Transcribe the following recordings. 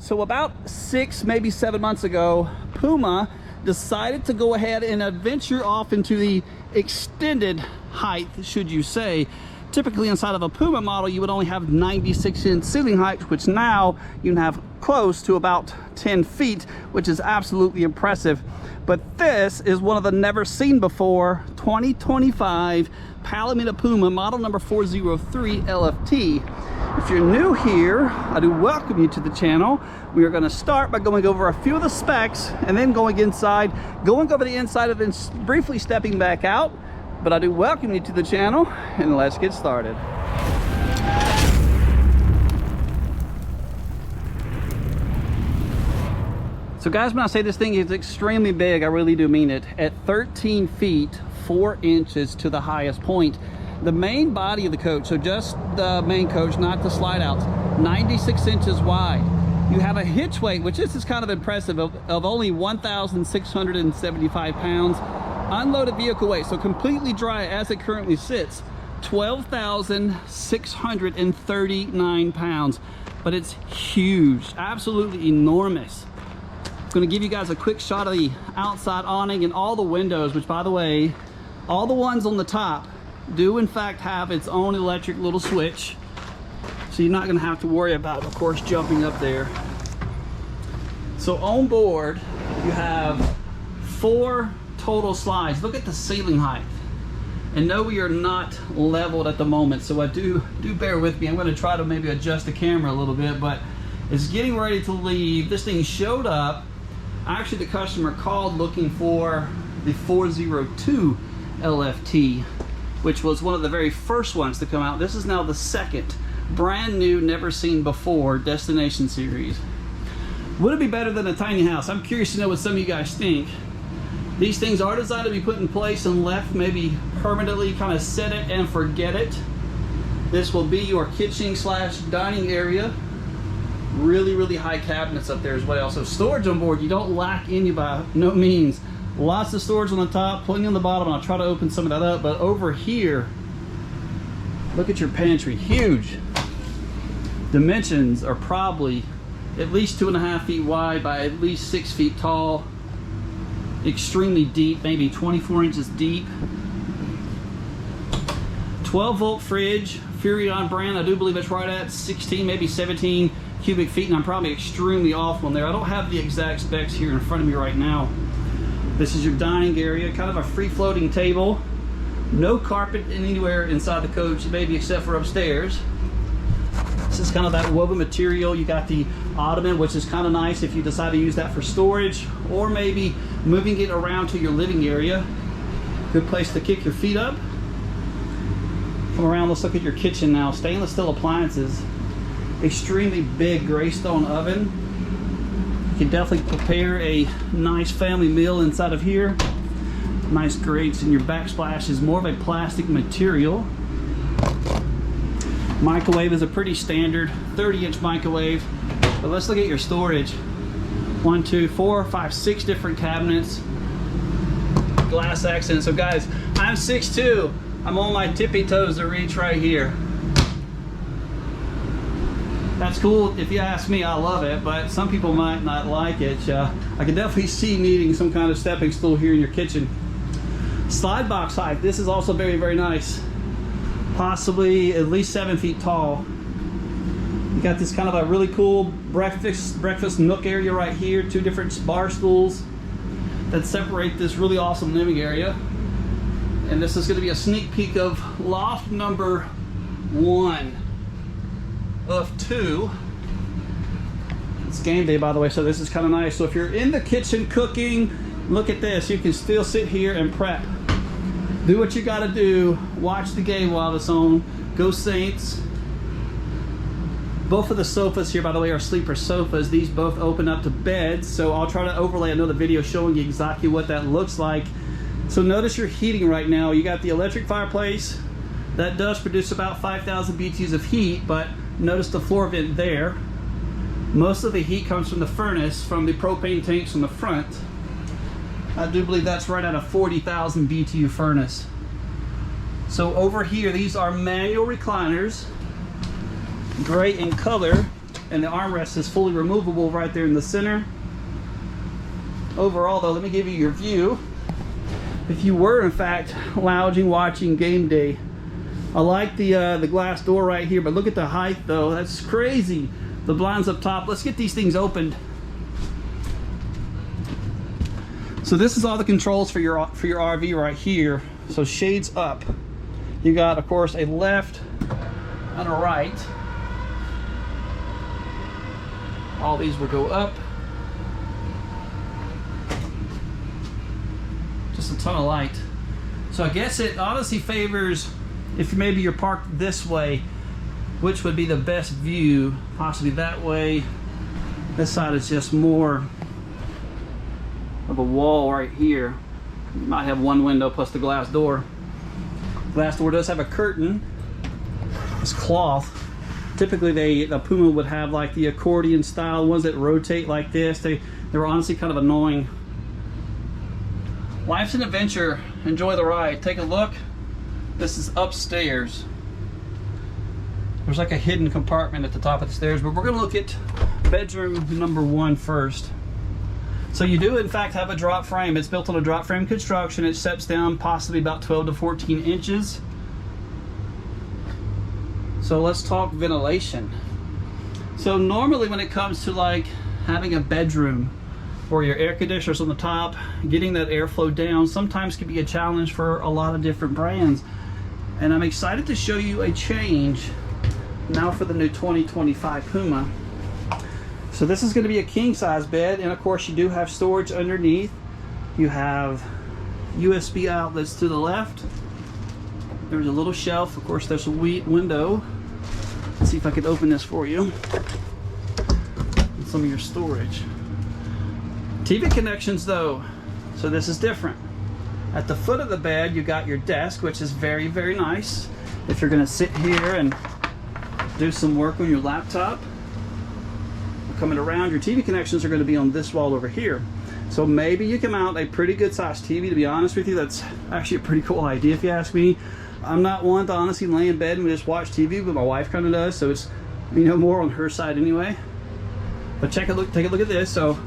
So about 6, maybe 7 months ago, Puma decided to go ahead and adventure off into the extended height, should you say. Typically inside of a Puma model, you would only have 96-inch ceiling height, which now you can have close to about 10 feet, which is absolutely impressive. But this is one of the never seen before 2025 Palomino Puma model number 403 LFT. If you're new here, I do welcome you to the channel. We are going to start by going over a few of the specs and then going inside, going over the inside and then briefly stepping back out. But I do welcome you to the channel, and let's get started. So guys, when I say this thing is extremely big, I really do mean it. At 13 feet 4 inches to the highest point. The main body of the coach, so just the main coach, not the slide outs, 96 inches wide. You have a hitch weight, which this is kind of impressive, of only 1,675 pounds. Unloaded vehicle weight, so completely dry as it currently sits, 12,639 pounds. But it's huge, absolutely enormous. I'm going to give you guys a quick shot of the outside awning and all the windows, which, by the way, all the ones on the top do in fact have its own electric little switch, so you're not going to have to worry about, of course, jumping up there. So on board you have 4 total slides. Look at the ceiling height, and no, we are not leveled at the moment, so I do bear with me. I'm going to try to maybe adjust the camera a little bit, but it's getting ready to leave. This thing showed up. Actually, the customer called looking for the 402 LFT, which was one of the very first ones to come out. This is now the second brand new, never seen before destination series. Would it be better than a tiny house? I'm curious to know what some of you guys think. These things are designed to be put in place and left maybe permanently, kind of set it and forget it. This will be your kitchen slash dining area. Really high cabinets up there as well. So storage on board, you don't lack any by no means. Lots of storage on the top, plenty on the bottom, and I'll try to open some of that up. But over here, look at your pantry, huge. Dimensions are probably at least 2.5 feet wide by at least 6 feet tall. Extremely deep, maybe 24 inches deep. 12-volt fridge, Furrion brand. I do believe it's right at 16, maybe 17 cubic feet, and I'm probably extremely off on there. I don't have the exact specs here in front of me right now. This is your dining area, kind of a free-floating table. No carpet anywhere inside the coach, maybe except for upstairs. This is kind of that woven material. You got the ottoman, which is kind of nice if you decide to use that for storage, or maybe moving it around to your living area. Good place to kick your feet up. Come around, let's look at your kitchen now. Stainless steel appliances. Extremely big Greystone oven. You can definitely prepare a nice family meal inside of here. Nice grates, and your backsplash is more of a plastic material. Microwave is a pretty standard 30-inch microwave. But let's look at your storage. 1, 2, 4, 5, 6 different cabinets. Glass accents. So guys, I'm 6'2". I'm on my tippy toes to reach right here. That's cool. If you ask me, I love it, but some people might not like it. I can definitely see needing some kind of stepping stool here in your kitchen. Slide box height. This is also very nice. Possibly at least 7 feet tall. You got this kind of a really cool breakfast nook area right here. 2 different bar stools that separate this really awesome living area. And this is going to be a sneak peek of loft number 1 of 2. It's game day, by the way, so this is kind of nice. So if you're in the kitchen cooking, look at this. You can still sit here and prep. Do what you got to do. Watch the game while it's on. Go Saints. Both of the sofas here, by the way, are sleeper sofas. These both open up to beds, so I'll try to overlay another video showing you exactly what that looks like. So notice your heating right now. You got the electric fireplace. That does produce about 5,000 BTUs of heat, but notice the floor vent there. Most of the heat comes from the furnace, from the propane tanks on the front. I do believe that's right at a 40,000 BTU furnace. So over here, these are manual recliners, gray in color, and the armrest is fully removable right there in the center. Overall though, let me give you your view. If you were in fact lounging, watching game day, I like the glass door right here, but look at the height though, that's crazy. The blinds up top. Let's get these things opened. So this is all the controls for your RV right here. So shades up. You got, of course, a left and a right. All these will go up. Just a ton of light. So I guess it honestly favors, if maybe you're parked this way, which would be the best view, possibly that way. This side is just more of a wall right here. You might have one window plus the glass door. Glass door does have a curtain. It's cloth. Typically the Puma would have like the accordion style ones that rotate like this. They were honestly kind of annoying. Life's an adventure. Enjoy the ride. Take a look. This is upstairs. There's like a hidden compartment at the top of the stairs, but we're going to look at bedroom number 1 first. So you do in fact have a drop frame. It's built on a drop frame construction. It steps down possibly about 12 to 14 inches. So let's talk ventilation. So normally when it comes to like having a bedroom or your air conditioners on the top, getting that airflow down sometimes can be a challenge for a lot of different brands. And I'm excited to show you a change now for the new 2025 Puma. So this is going to be a king size bed, and of course you do have storage underneath. You have USB outlets to the left. There's a little shelf. Of course there's a window. Let's see if I can open this for you. And some of your storage. TV connections though, so this is different. At the foot of the bed you got your desk, which is very, very nice if you're going to sit here and do some work on your laptop. Coming around, your TV connections are going to be on this wall over here. So maybe you can mount a pretty good sized TV. To be honest with you, that's actually a pretty cool idea if you ask me. I'm not one to honestly lay in bed and just watch TV, but my wife kind of does, so it's, you know, more on her side anyway. But take a look at this. So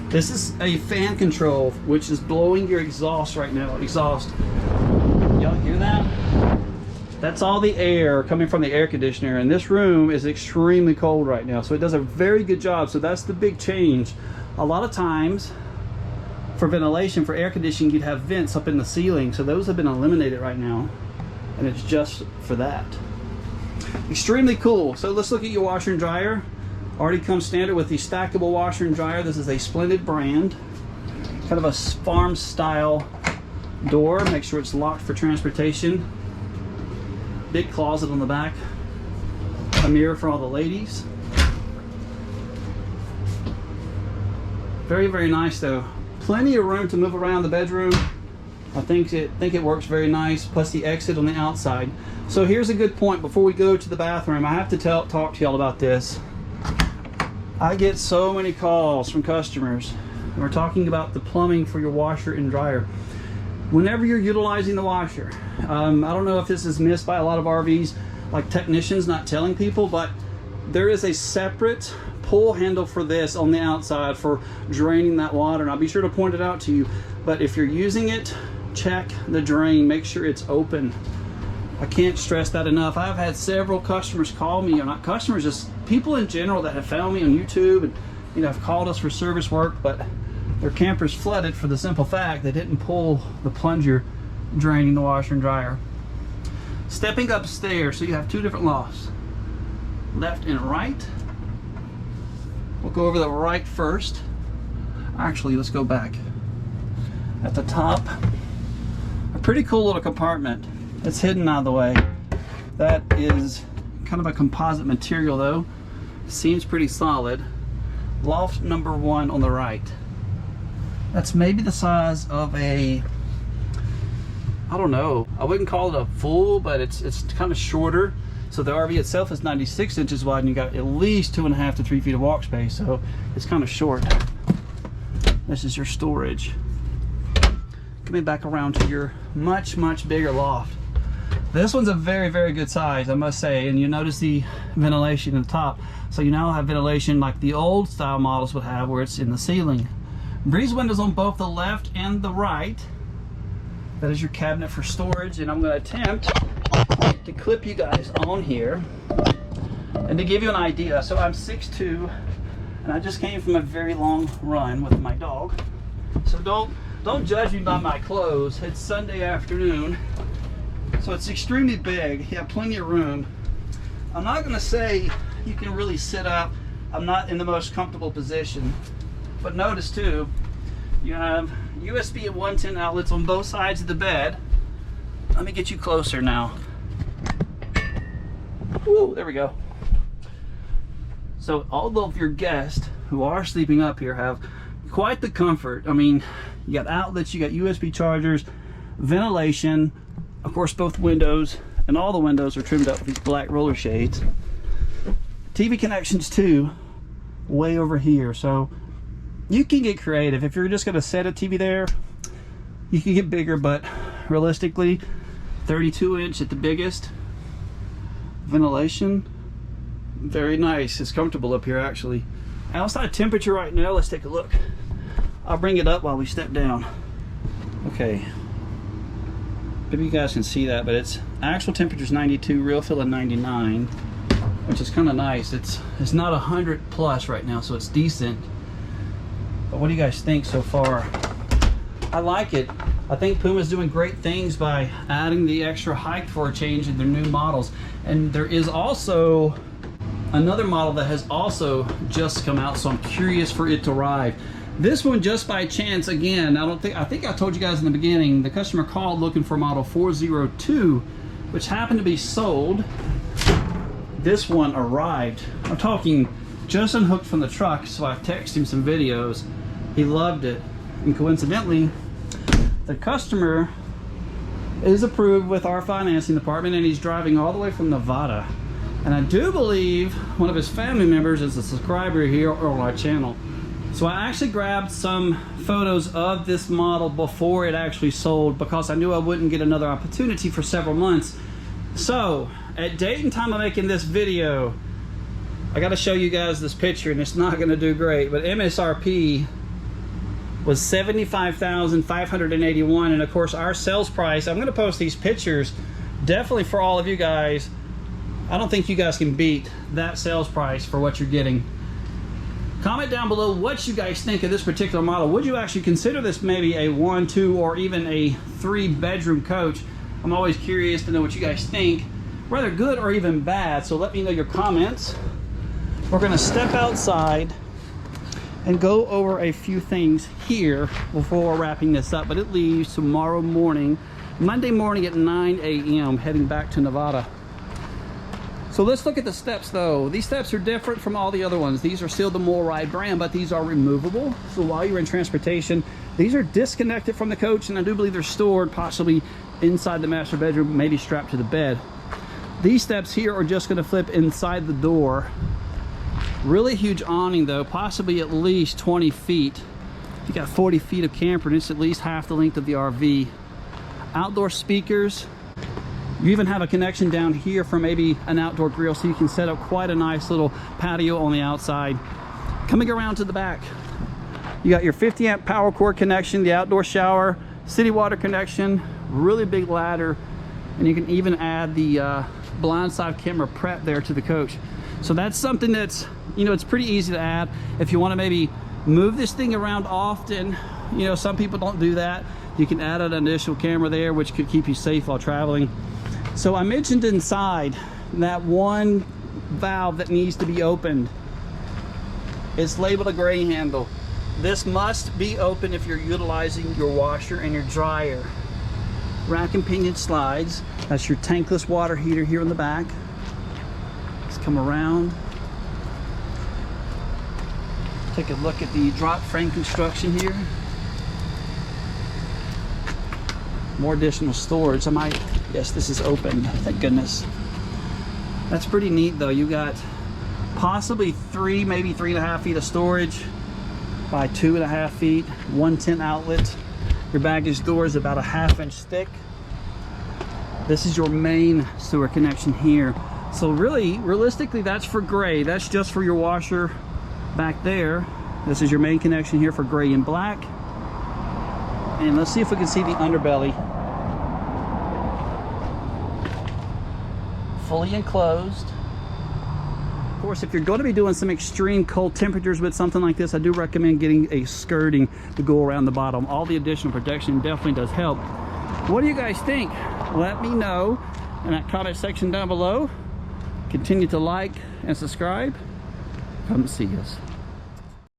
this is a fan control, which is blowing your exhaust right now. Exhaust. Y'all hear that? That's all the air coming from the air conditioner, and this room is extremely cold right now, so it does a very good job. So that's the big change. A lot of times for ventilation, for air conditioning, you'd have vents up in the ceiling, so those have been eliminated right now, and it's just for that. Extremely cool. So let's look at your washer and dryer. Already comes standard with the stackable washer and dryer. This is a Splendid brand, kind of a farm style door. Make sure it's locked for transportation. Big closet on the back, a mirror for all the ladies. Very, very nice though. Plenty of room to move around the bedroom. I think it works very nice, plus the exit on the outside. So here's a good point before we go to the bathroom. I have to talk to y'all about this. I get so many calls from customers. We're talking about the plumbing for your washer and dryer. Whenever you're utilizing the washer, I don't know if this is missed by a lot of RVs, like technicians not telling people, but there is a separate pull handle for this on the outside for draining that water, and I'll be sure to point it out to you. But if you're using it, check the drain, make sure it's open. I can't stress that enough. I've had several customers call me, or not customers, just people in general that have found me on YouTube and, you know, have called us for service work, but their camper's flooded for the simple fact they didn't pull the plunger draining the washer and dryer. Stepping upstairs, so you have 2 different lofts, left and right. We'll go over the right first. Actually, let's go back. At the top, a pretty cool little compartment. It's hidden out of the way. That is kind of a composite material though. Seems pretty solid. Loft number 1 on the right. That's maybe the size of a, I don't know, I wouldn't call it a full, but it's kind of shorter. So the RV itself is 96 inches wide, and you got at least 2.5 to 3 feet of walk space, so it's kind of short. This is your storage. Coming back around to your much, much bigger loft. This one's a very, very good size, I must say, and you notice the ventilation at the top. So you now have ventilation like the old style models would have, where it's in the ceiling. Breeze windows on both the left and the right. That is your cabinet for storage, and I'm going to attempt to clip you guys on here. And to give you an idea, so I'm 6'2", and I just came from a very long run with my dog. So don't judge me by my clothes. It's Sunday afternoon, so it's extremely big. You have plenty of room. I'm not going to say you can really sit up. I'm not in the most comfortable position. But notice too, you have USB and 110 outlets on both sides of the bed. Let me get you closer now. Woo, there we go. So all of your guests who are sleeping up here have quite the comfort. I mean, you got outlets, you got USB chargers, ventilation, of course both windows, and all the windows are trimmed up with these black roller shades. TV connections too, way over here. So you can get creative. If you're just going to set a TV there, you can get bigger, but realistically 32-inch at the biggest. Ventilation, very nice. It's comfortable up here actually. Outside temperature right now, let's take a look. I'll bring it up while we step down. Okay, maybe you guys can see that, but it's actual temperature is 92, real feel of 99, which is kind of nice. It's not 100 plus right now, so it's decent. But what do you guys think so far? I like it. I think Puma's doing great things by adding the extra height for a change in their new models. And there is also another model that has also just come out, so I'm curious for it to arrive. This one, just by chance, again, I think I told you guys in the beginning, the customer called looking for model 402, which happened to be sold. This one arrived. I'm talking just unhooked from the truck, so I texted him some videos. He loved it, and coincidentally, the customer is approved with our financing department, and he's driving all the way from Nevada. And I do believe one of his family members is a subscriber here on our channel. So I actually grabbed some photos of this model before it actually sold, because I knew I wouldn't get another opportunity for several months. So at date and time of making this video, I got to show you guys this picture, and it's not going to do great, but MSRP was $75,581, and of course our sales price, I'm going to post these pictures definitely for all of you guys. I don't think you guys can beat that sales price for what you're getting. Comment down below what you guys think of this particular model. Would you actually consider this maybe a 1, 2, or even a 3-bedroom coach? I'm always curious to know what you guys think, whether good or even bad, so let me know your comments. We're going to step outside and go over a few things here before wrapping this up, but it leaves tomorrow morning, Monday morning at 9 a.m. heading back to Nevada. So let's look at the steps though. These steps are different from all the other ones. These are still the MORI brand, but these are removable. So while you're in transportation, these are disconnected from the coach, and I do believe they're stored possibly inside the master bedroom, maybe strapped to the bed. These steps here are just going to flip inside the door. Really huge awning though, possibly at least 20 feet. You got 40 feet of camper, and it's at least half the length of the RV. Outdoor speakers. You even have a connection down here for maybe an outdoor grill, so you can set up quite a nice little patio on the outside. Coming around to the back, you got your 50 amp power cord connection, the outdoor shower, city water connection, really big ladder, and you can even add the blindside camera prep there to the coach. So that's something that's, you know, it's pretty easy to add. If you want to maybe move this thing around often, you know, some people don't do that. You can add an additional camera there, which could keep you safe while traveling. So I mentioned inside that one valve that needs to be opened. It's labeled a gray handle. This must be open if you're utilizing your washer and your dryer. Rack and pinion slides. That's your tankless water heater here in the back. Let's come around. Take a look at the drop frame construction here. More additional storage. Yes, this is open, thank goodness. That's pretty neat though. You got possibly 3, maybe 3.5 feet of storage by 2.5 feet, 110 outlet. Your baggage door is about a 1/2 inch thick. This is your main sewer connection here. So really, realistically, that's for gray. That's just for your washer back there. This is your main connection here for gray and black. And let's see if we can see the underbelly. Fully enclosed. Of course, if you're going to be doing some extreme cold temperatures with something like this, I do recommend getting a skirting to go around the bottom. All the additional protection definitely does help. What do you guys think? Let me know in that comment section down below. Continue to like and subscribe. Come see us.